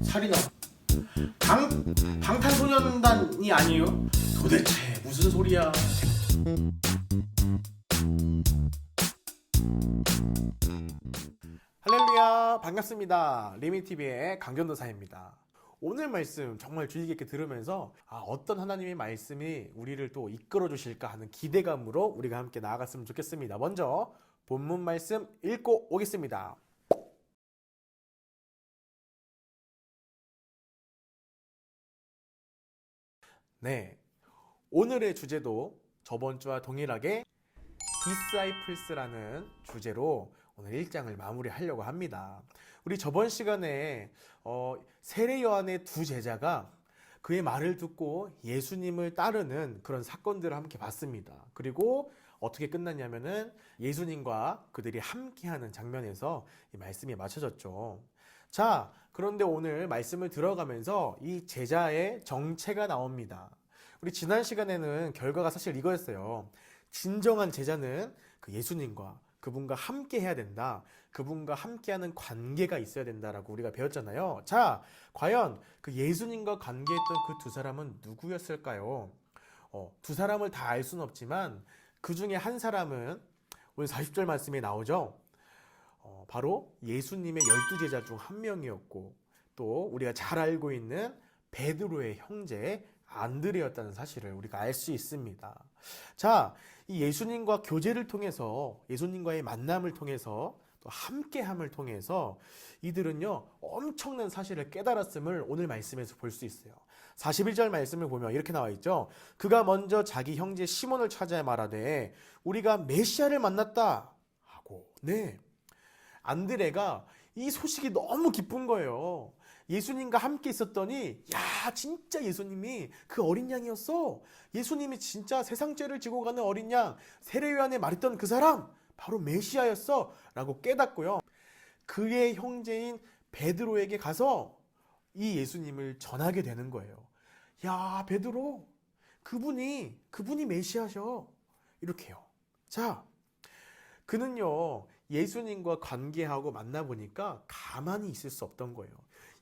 살인아, 방탄소년단이 아니에요? 도대체 무슨 소리야? 할렐루야, 반갑습니다. 리미TV의 강전도사입니다. 오늘 말씀 정말 주의 깊게 들으면서 어떤 하나님의 말씀이 우리를 또 이끌어 주실까 하는 기대감으로 우리가 함께 나아갔으면 좋겠습니다. 먼저 본문 말씀 읽고 오겠습니다. 네, 오늘의 주제도 저번 주와 동일하게 디사이플스라는 주제로 오늘 1장을 마무리하려고 합니다. 우리 저번 시간에 세례 요한의 두 제자가 그의 말을 듣고 예수님을 따르는 그런 사건들을 함께 봤습니다. 그리고 어떻게 끝났냐면은 예수님과 그들이 함께하는 장면에서 이 말씀이 맞춰졌죠. 자, 그런데 오늘 말씀을 들어가면서 이 제자의 정체가 나옵니다. 우리 지난 시간에는 결과가 사실 이거였어요. 진정한 제자는 그 예수님과 그분과 함께 해야 된다. 그분과 함께하는 관계가 있어야 된다라고 우리가 배웠잖아요. 자, 과연 그 예수님과 관계했던 그 두 사람은 누구였을까요? 두 사람을 다 알 수는 없지만 그 중에 한 사람은 오늘 40절 말씀에 나오죠. 바로 예수님의 12제자 중 한 명이었고 또 우리가 잘 알고 있는 베드로의 형제 안드레였다는 사실을 우리가 알 수 있습니다. 자, 이 예수님과 교제를 통해서 예수님과의 만남을 통해서 또 함께함을 통해서 이들은요 엄청난 사실을 깨달았음을 오늘 말씀에서 볼 수 있어요. 41절 말씀을 보면 이렇게 나와 있죠. 그가 먼저 자기 형제 시몬을 찾아 말하되 우리가 메시아를 만났다 하고, 네, 안드레가 이 소식이 너무 기쁜 거예요. 예수님과 함께 있었더니 야, 진짜 예수님이 그 어린 양이었어. 예수님이 진짜 세상 죄를 지고 가는 어린 양, 세례 요한에 말했던 그 사람 바로 메시아였어 라고 깨닫고요, 그의 형제인 베드로에게 가서 이 예수님을 전하게 되는 거예요. 야, 베드로, 그분이 메시아셔, 이렇게요. 자, 그는요 예수님과 관계하고 만나보니까 가만히 있을 수 없던 거예요.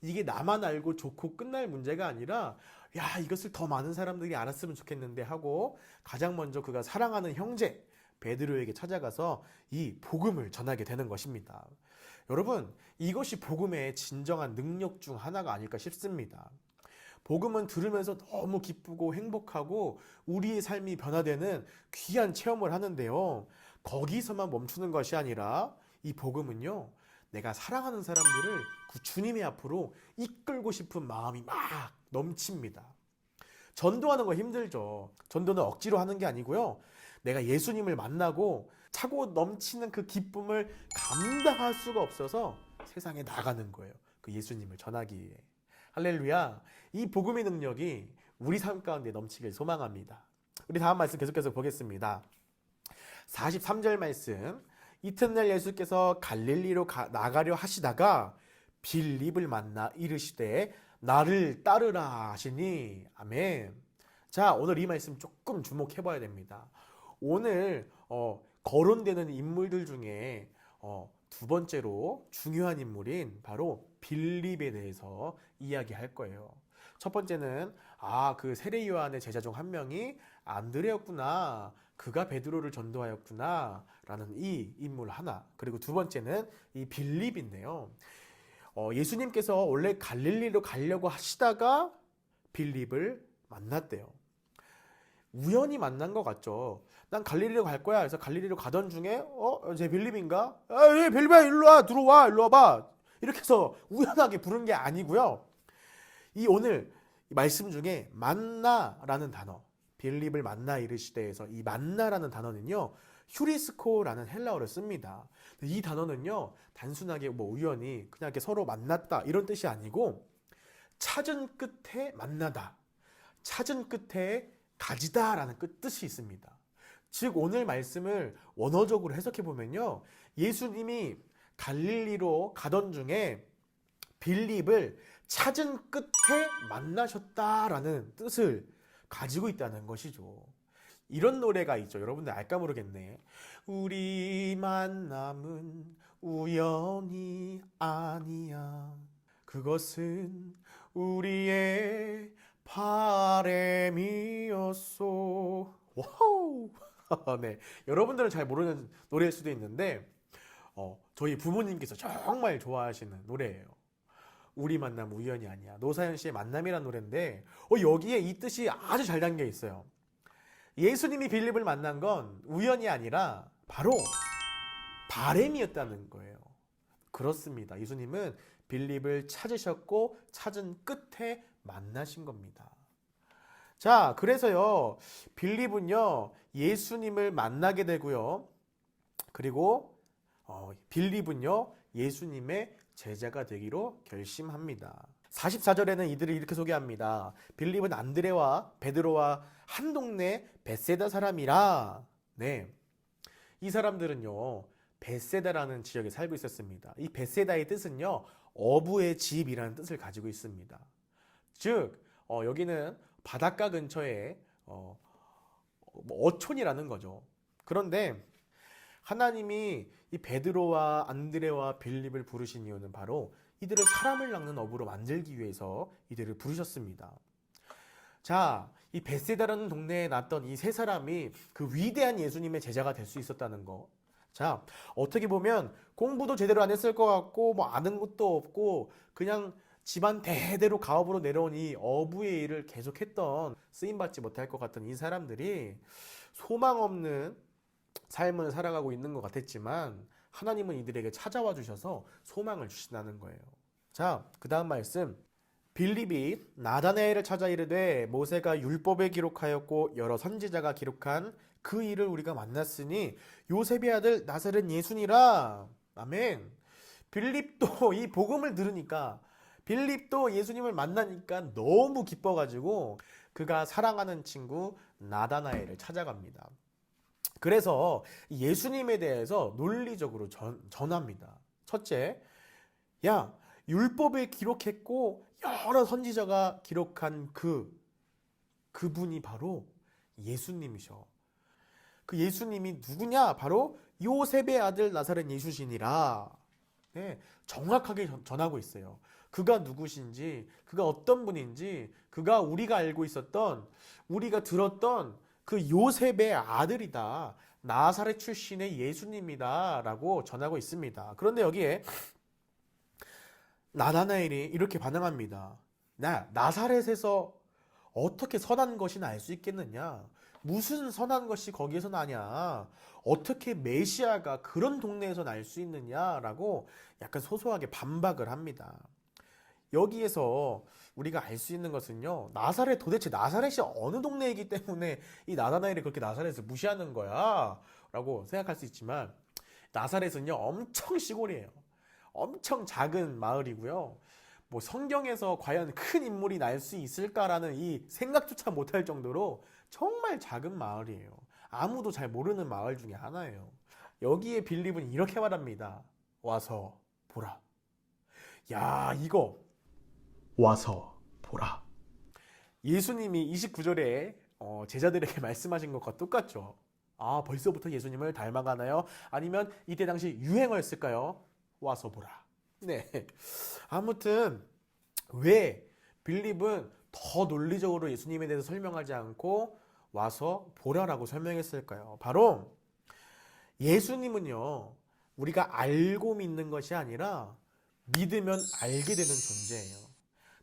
이게 나만 알고 좋고 끝날 문제가 아니라 야, 이것을 더 많은 사람들이 알았으면 좋겠는데 하고 가장 먼저 그가 사랑하는 형제 베드로에게 찾아가서 이 복음을 전하게 되는 것입니다. 여러분, 이것이 복음의 진정한 능력 중 하나가 아닐까 싶습니다. 복음은 들으면서 너무 기쁘고 행복하고 우리의 삶이 변화되는 귀한 체험을 하는데요, 거기서만 멈추는 것이 아니라 이 복음은요, 내가 사랑하는 사람들을 그 주님의 앞으로 이끌고 싶은 마음이 막 넘칩니다. 전도하는 거 힘들죠. 전도는 억지로 하는 게 아니고요, 내가 예수님을 만나고 차고 넘치는 그 기쁨을 감당할 수가 없어서 세상에 나가는 거예요. 그 예수님을 전하기 위해. 할렐루야. 이 복음의 능력이 우리 삶 가운데 넘치길 소망합니다. 우리 다음 말씀 계속해서 보겠습니다. 43절 말씀. 이튿날 예수께서 갈릴리로 나가려 하시다가 빌립을 만나 이르시되 나를 따르라 하시니. 아멘. 자, 오늘 이 말씀 조금 주목해 봐야 됩니다. 오늘 거론되는 인물들 중에 두 번째로 중요한 인물인 바로 빌립에 대해서 이야기할 거예요. 첫 번째는 그 세례 요한의 제자 중 한 명이 안드레였구나, 그가 베드로를 전도하였구나 라는 이 인물 하나. 그리고 두 번째는 이 빌립인데요, 예수님께서 원래 갈릴리로 가려고 하시다가 빌립을 만났대요. 우연히 만난 것 같죠. 난 갈릴리로 갈 거야. 그래서 갈릴리로 가던 중에 쟤 빌립인가? 예, 빌립아, 일로 와, 들어와, 일로 와봐, 이렇게 해서 우연하게 부른 게 아니고요, 이 오늘 말씀 중에 만나라는 단어, 빌립을 만나 이르시되에서 이 만나라는 단어는요 휴리스코라는 헬라어를 씁니다. 이 단어는요 단순하게 우연히 그냥 이렇게 서로 만났다 이런 뜻이 아니고 찾은 끝에 만나다, 찾은 끝에 가지다 라는 뜻이 있습니다. 즉 오늘 말씀을 원어적으로 해석해 보면요, 예수님이 갈릴리로 가던 중에 빌립을 찾은 끝에 만나셨다라는 뜻을 가지고 있다는 것이죠. 이런 노래가 있죠. 여러분들 알까 모르겠네. 우리 만남은 우연이 아니야. 그것은 우리의 바램이었소. 와우. 네, 여러분들은 잘 모르는 노래일 수도 있는데 저희 부모님께서 정말 좋아하시는 노래예요. 우리 만남 우연이 아니야. 노사연 씨의 만남이란 노래인데 여기에 이 뜻이 아주 잘 담겨 있어요. 예수님이 빌립을 만난 건 우연이 아니라 바로 바램이었다는 거예요. 그렇습니다. 예수님은 빌립을 찾으셨고 찾은 끝에 만나신 겁니다. 자, 그래서요, 빌립은요, 예수님을 만나게 되고요. 그리고 빌립은요, 예수님의 제자가 되기로 결심합니다. 44절에는 이들을 이렇게 소개합니다. 빌립은 안드레와 베드로와 한 동네 벳세다 사람이라. 네, 이 사람들은요, 벳세다라는 지역에 살고 있었습니다. 이 벳세다의 뜻은요, 어부의 집이라는 뜻을 가지고 있습니다. 즉, 여기는 바닷가 근처에 어촌이라는 거죠. 그런데 하나님이 이 베드로와 안드레와 빌립을 부르신 이유는 바로 이들을 사람을 낚는 어부로 만들기 위해서 이들을 부르셨습니다. 자, 이 벳세다라는 동네에 났던 이 세 사람이 그 위대한 예수님의 제자가 될 수 있었다는 거. 자, 어떻게 보면 공부도 제대로 안 했을 것 같고 뭐 아는 것도 없고 그냥 집안 대대로 가업으로 내려온 이 어부의 일을 계속했던, 쓰임받지 못할 것 같던 이 사람들이 소망 없는 삶을 살아가고 있는 것 같았지만 하나님은 이들에게 찾아와 주셔서 소망을 주신다는 거예요. 자, 그 다음 말씀. 빌립이 나다나엘을 찾아 이르되 모세가 율법에 기록하였고 여러 선지자가 기록한 그 일을 우리가 만났으니 요셉의 아들 나사렛 예수니라. 아멘. 빌립도 이 복음을 들으니까, 빌립도 예수님을 만나니까 너무 기뻐가지고 그가 사랑하는 친구 나다나엘을 찾아갑니다. 그래서 예수님에 대해서 논리적으로 전합니다. 첫째, 야, 율법에 기록했고 여러 선지자가 기록한 그분이 바로 예수님이셔. 그 예수님이 누구냐? 바로 요셉의 아들 나사렛 예수시니라. 네, 정확하게 전하고 있어요. 그가 누구신지, 그가 어떤 분인지, 그가 우리가 알고 있었던, 우리가 들었던 그 요셉의 아들이다. 나사렛 출신의 예수님이다. 라고 전하고 있습니다. 그런데 여기에 나다나엘이 이렇게 반응합니다. 나사렛에서 어떻게 선한 것이나 알 수 있겠느냐? 무슨 선한 것이 거기에서 나냐? 어떻게 메시아가 그런 동네에서 날 수 있느냐라고 약간 소소하게 반박을 합니다. 여기에서 우리가 알 수 있는 것은요, 도대체 나사렛이 어느 동네이기 때문에 이 나다나엘이 그렇게 나사렛을 무시하는 거야 라고 생각할 수 있지만, 나사렛은요 엄청 시골이에요. 엄청 작은 마을이고요. 뭐 성경에서 과연 큰 인물이 날 수 있을까라는 이 생각조차 못할 정도로 정말 작은 마을이에요. 아무도 잘 모르는 마을 중에 하나예요. 여기에 빌립은 이렇게 말합니다. 와서 보라. 야, 이거 와서 보라. 예수님이 29절에 제자들에게 말씀하신 것과 똑같죠. 아, 벌써부터 예수님을 닮아가나요? 아니면 이때 당시 유행어였을까요? 와서 보라. 네. 아무튼 왜 빌립은 더 논리적으로 예수님에 대해서 설명하지 않고 와서 보라라고 설명했을까요? 바로 예수님은요, 우리가 알고 믿는 것이 아니라 믿으면 알게 되는 존재예요.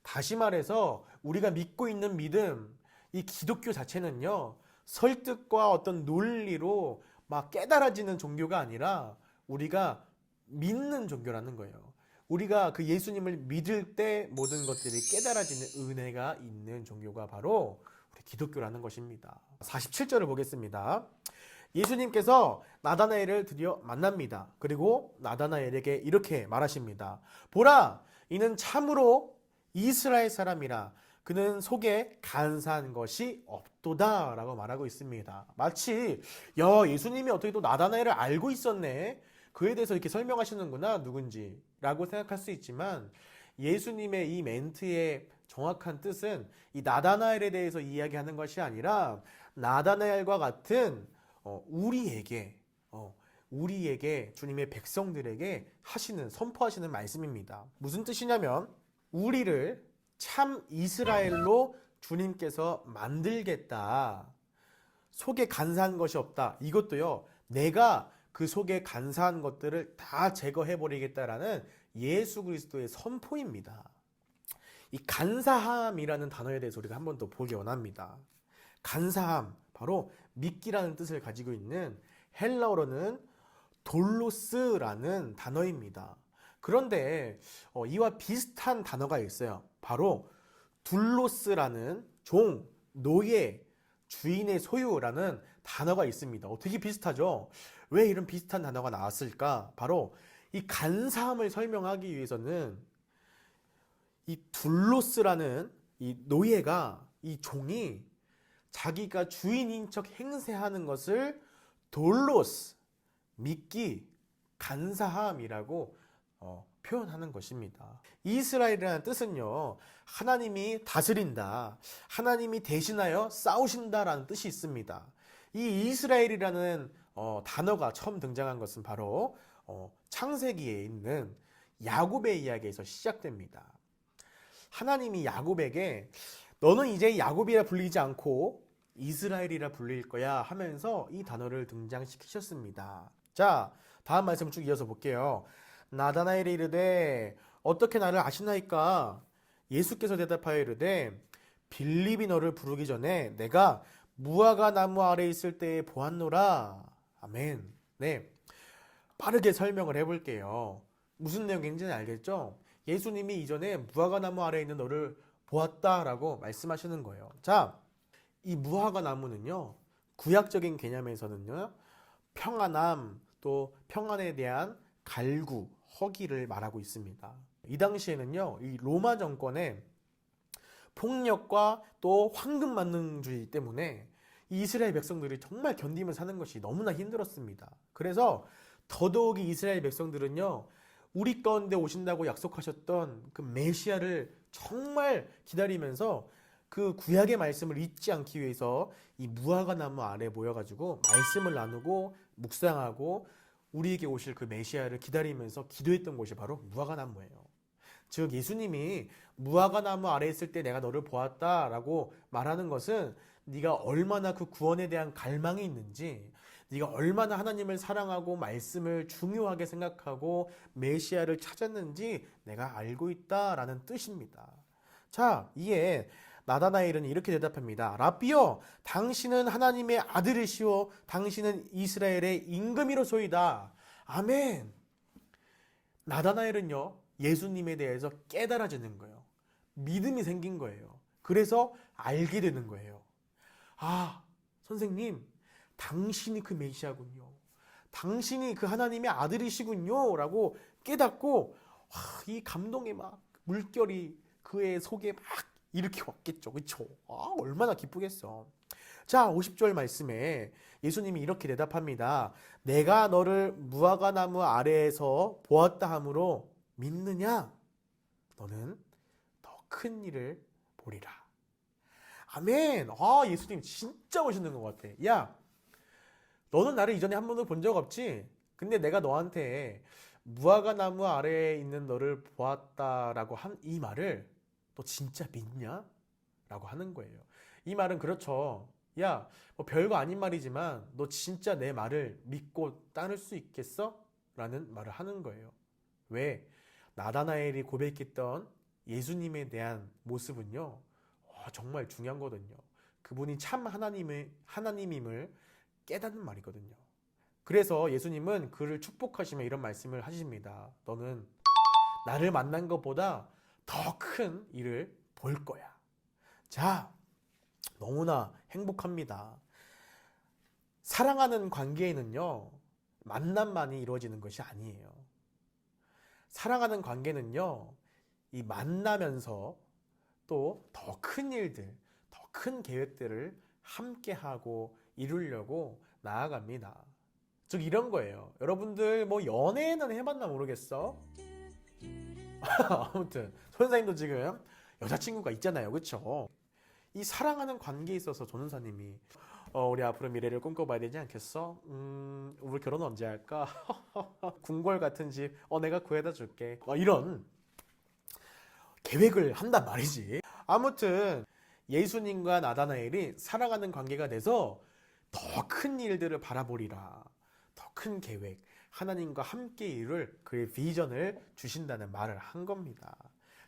다시 말해서 우리가 믿고 있는 믿음, 이 기독교 자체는요, 설득과 어떤 논리로 막 깨달아지는 종교가 아니라 우리가 믿는 종교라는 거예요. 우리가 그 예수님을 믿을 때 모든 것들이 깨달아지는 은혜가 있는 종교가 바로 우리 기독교라는 것입니다. 47절을 보겠습니다. 예수님께서 나다나엘을 드디어 만납니다. 그리고 나다나엘에게 이렇게 말하십니다. 보라, 이는 참으로 이스라엘 사람이라. 그는 속에 간사한 것이 없도다 라고 말하고 있습니다. 마치 예수님이 어떻게 또 나다나엘을 알고 있었네, 그에 대해서 이렇게 설명하시는구나, 누군지 라고 생각할 수 있지만, 예수님의 이 멘트의 정확한 뜻은 이 나다나엘에 대해서 이야기하는 것이 아니라 나다나엘과 같은 우리에게 우리에게, 주님의 백성들에게 하시는, 선포하시는 말씀입니다. 무슨 뜻이냐면 우리를 참 이스라엘로 주님께서 만들겠다. 속에 간사한 것이 없다. 이것도요, 내가 그 속에 간사한 것들을 다 제거해버리겠다라는 예수 그리스도의 선포입니다. 이 간사함이라는 단어에 대해서 우리가 한 번 더 보기 원합니다. 간사함, 바로 믿기라는 뜻을 가지고 있는 헬라어로는 돌로스라는 단어입니다. 그런데 이와 비슷한 단어가 있어요. 바로 둘로스라는 종, 노예, 주인의 소유라는 단어가 있습니다. 되게 비슷하죠? 왜 이런 비슷한 단어가 나왔을까? 바로 이 간사함을 설명하기 위해서는 이 둘로스라는 이 노예가, 이 종이 자기가 주인인 척 행세하는 것을 돌로스, 믿기, 간사함이라고 표현하는 것입니다. 이스라엘이라는 뜻은요, 하나님이 다스린다, 하나님이 대신하여 싸우신다라는 뜻이 있습니다. 이 이스라엘이라는 단어가 처음 등장한 것은 바로 창세기에 있는 야곱의 이야기에서 시작됩니다. 하나님이 야곱에게 너는 이제 야곱이라 불리지 않고 이스라엘이라 불릴 거야 하면서 이 단어를 등장시키셨습니다. 자, 다음 말씀 쭉 이어서 볼게요. 나다나엘이 이르되 어떻게 나를 아시나이까? 예수께서 대답하여 이르되 빌립이 너를 부르기 전에 내가 무화과 나무 아래 있을 때에 보았노라. 아멘. 네, 빠르게 설명을 해볼게요. 무슨 내용인지는 알겠죠? 예수님이 이전에 무화과 나무 아래 있는 너를 보았다라고 말씀하시는 거예요. 자, 이 무화과 나무는요, 구약적인 개념에서는요, 평안함, 또 평안에 대한 갈구, 허기를 말하고 있습니다. 이 당시에는요, 이 로마 정권의 폭력과 또 황금만능주의 때문에 이스라엘 백성들이 정말 견디며 사는 것이 너무나 힘들었습니다. 그래서 더더욱이 이스라엘 백성들은요, 우리 가운데 오신다고 약속하셨던 그 메시아를 정말 기다리면서 그 구약의 말씀을 잊지 않기 위해서 이 무화과 나무 아래 모여가지고 말씀을 나누고 묵상하고 우리에게 오실 그 메시아를 기다리면서 기도했던 곳이 바로 무화과 나무예요. 즉 예수님이 무화과 나무 아래 있을 때 내가 너를 보았다라고 말하는 것은 네가 얼마나 그 구원에 대한 갈망이 있는지, 네가 얼마나 하나님을 사랑하고 말씀을 중요하게 생각하고 메시아를 찾았는지 내가 알고 있다라는 뜻입니다. 자, 이에 나다나엘은 이렇게 대답합니다. 라비여, 당신은 하나님의 아들이시오, 당신은 이스라엘의 임금이로소이다. 아멘. 나다나엘은요, 예수님에 대해서 깨달아지는 거예요. 믿음이 생긴 거예요. 그래서 알게 되는 거예요. 아, 선생님, 당신이 그 메시아군요. 당신이 그 하나님의 아들이시군요. 라고 깨닫고 이 감동의 막 물결이 그의 속에 막 이렇게 왔겠죠. 그렇죠? 얼마나 기쁘겠어. 자, 50절 말씀에 예수님이 이렇게 대답합니다. 내가 너를 무화과 나무 아래에서 보았다 하므로 믿느냐? 너는 더 큰 일을 보리라. 아멘. 예수님 진짜 멋있는 것 같아. 야, 너는 나를 이전에 한 번도 본 적 없지? 근데 내가 너한테 무화과 나무 아래에 있는 너를 보았다라고 한 이 말을 너 진짜 믿냐? 라고 하는 거예요. 이 말은 그렇죠. 야, 뭐 별거 아닌 말이지만 너 진짜 내 말을 믿고 따를 수 있겠어? 라는 말을 하는 거예요. 왜? 나다나엘이 고백했던 예수님에 대한 모습은요, 정말 중요한 거거든요. 그분이 참 하나님임을 깨닫는 말이거든요. 그래서 예수님은 그를 축복하시며 이런 말씀을 하십니다. 너는 나를 만난 것보다 더 큰 일을 볼 거야. 자, 너무나 행복합니다. 사랑하는 관계에는요, 만남만이 이루어지는 것이 아니에요. 사랑하는 관계는요, 이 만나면서 또 더 큰 일들, 더 큰 계획들을 함께하고 이루려고 나아갑니다. 즉 이런 거예요. 여러분들 뭐 연애는 해봤나 모르겠어? 아무튼 선생님도 지금 여자친구가 있잖아요. 그렇죠? 이 사랑하는 관계에 있어서 전도사님이 우리 앞으로 미래를 꿈꿔봐야 되지 않겠어? 우리 결혼 언제 할까? 궁궐 같은 집, 내가 구해다 줄게. 이런 계획을 한단 말이지. 아무튼 예수님과 나다나엘이 사랑하는 관계가 돼서 더 큰 일들을 바라보리라. 더 큰 계획, 하나님과 함께 이룰 그의 비전을 주신다는 말을 한 겁니다.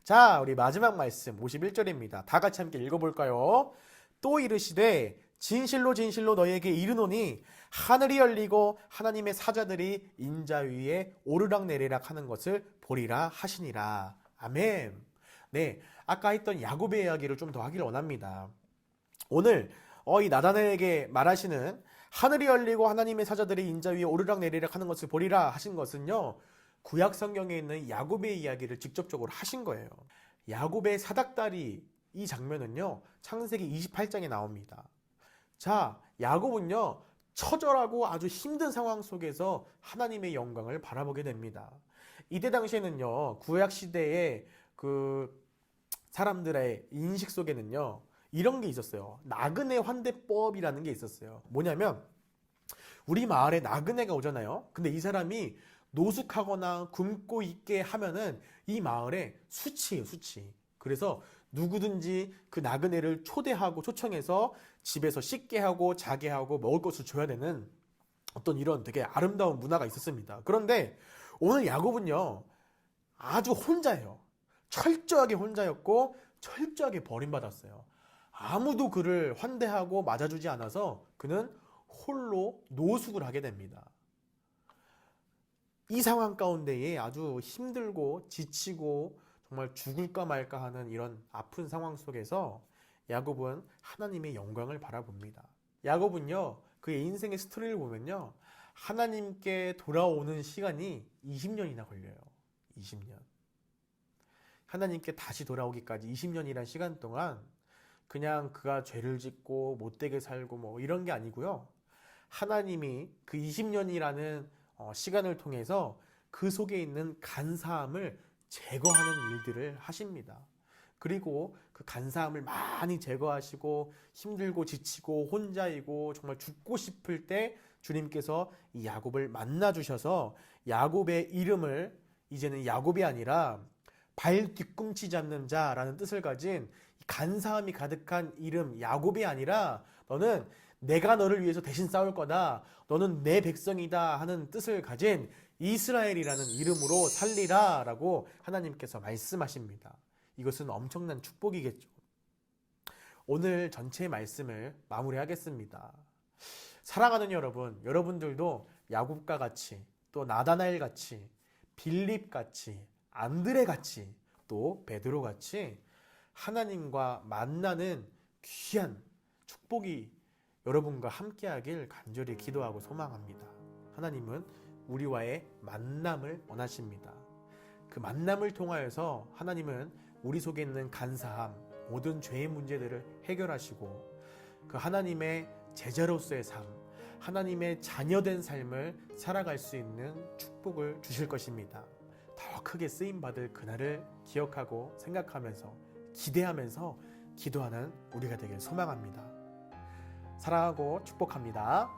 자, 우리 마지막 말씀 51절입니다. 다 같이 함께 읽어볼까요? 또 이르시되 진실로 진실로 너희에게 이르노니 하늘이 열리고 하나님의 사자들이 인자 위에 오르락내리락 하는 것을 보리라 하시니라. 아멘. 네, 아까 했던 야곱의 이야기를 좀 더 하길 원합니다. 오늘 이 나다나엘에게 말하시는 하늘이 열리고 하나님의 사자들이 인자 위에 오르락내리락 하는 것을 보리라 하신 것은요, 구약 성경에 있는 야곱의 이야기를 직접적으로 하신 거예요. 야곱의 사닥다리, 이 장면은요 창세기 28장에 나옵니다. 자, 야곱은요 처절하고 아주 힘든 상황 속에서 하나님의 영광을 바라보게 됩니다. 이때 당시에는요 구약 시대의 그 사람들의 인식 속에는요 이런 게 있었어요. 나그네 환대법이라는 게 있었어요. 뭐냐면 우리 마을에 나그네가 오잖아요. 근데 이 사람이 노숙하거나 굶고 있게 하면은 이 마을에 수치예요, 수치. 그래서 누구든지 그 나그네를 초대하고 초청해서 집에서 씻게 하고 자게 하고 먹을 것을 줘야 되는 어떤 이런 되게 아름다운 문화가 있었습니다. 그런데 오늘 야곱은요 아주 혼자예요. 철저하게 혼자였고 철저하게 버림받았어요. 아무도 그를 환대하고 맞아주지 않아서 그는 홀로 노숙을 하게 됩니다. 이 상황 가운데에 아주 힘들고 지치고 정말 죽을까 말까 하는 이런 아픈 상황 속에서 야곱은 하나님의 영광을 바라봅니다. 야곱은요 그의 인생의 스토리를 보면요 하나님께 돌아오는 시간이 20년이나 걸려요. 20년. 하나님께 다시 돌아오기까지 20년이란 시간 동안 그냥 그가 죄를 짓고 못되게 살고 뭐 이런 게 아니고요. 하나님이 그 20년이라는 시간을 통해서 그 속에 있는 간사함을 제거하는 일들을 하십니다. 그리고 그 간사함을 많이 제거하시고 힘들고 지치고 혼자이고 정말 죽고 싶을 때 주님께서 이 야곱을 만나 주셔서 야곱의 이름을 이제는 야곱이 아니라 발 뒤꿈치 잡는 자라는 뜻을 가진 간사함이 가득한 이름 야곱이 아니라 너는 내가 너를 위해서 대신 싸울 거다. 너는 내 백성이다 하는 뜻을 가진 이스라엘이라는 이름으로 살리라 라고 하나님께서 말씀하십니다. 이것은 엄청난 축복이겠죠. 오늘 전체 말씀을 마무리하겠습니다. 사랑하는 여러분, 여러분들도 야곱과 같이 또 나다나엘 같이 빌립 같이 안드레 같이 또 베드로 같이 하나님과 만나는 귀한 축복이 여러분과 함께하길 간절히 기도하고 소망합니다. 하나님은 우리와의 만남을 원하십니다. 그 만남을 통하여서 하나님은 우리 속에 있는 간사함, 모든 죄의 문제들을 해결하시고 그 하나님의 제자로서의 삶, 하나님의 자녀된 삶을 살아갈 수 있는 축복을 주실 것입니다. 더 크게 쓰임받을 그날을 기억하고 생각하면서 기대하면서 기도하는 우리가 되길 소망합니다. 사랑하고 축복합니다.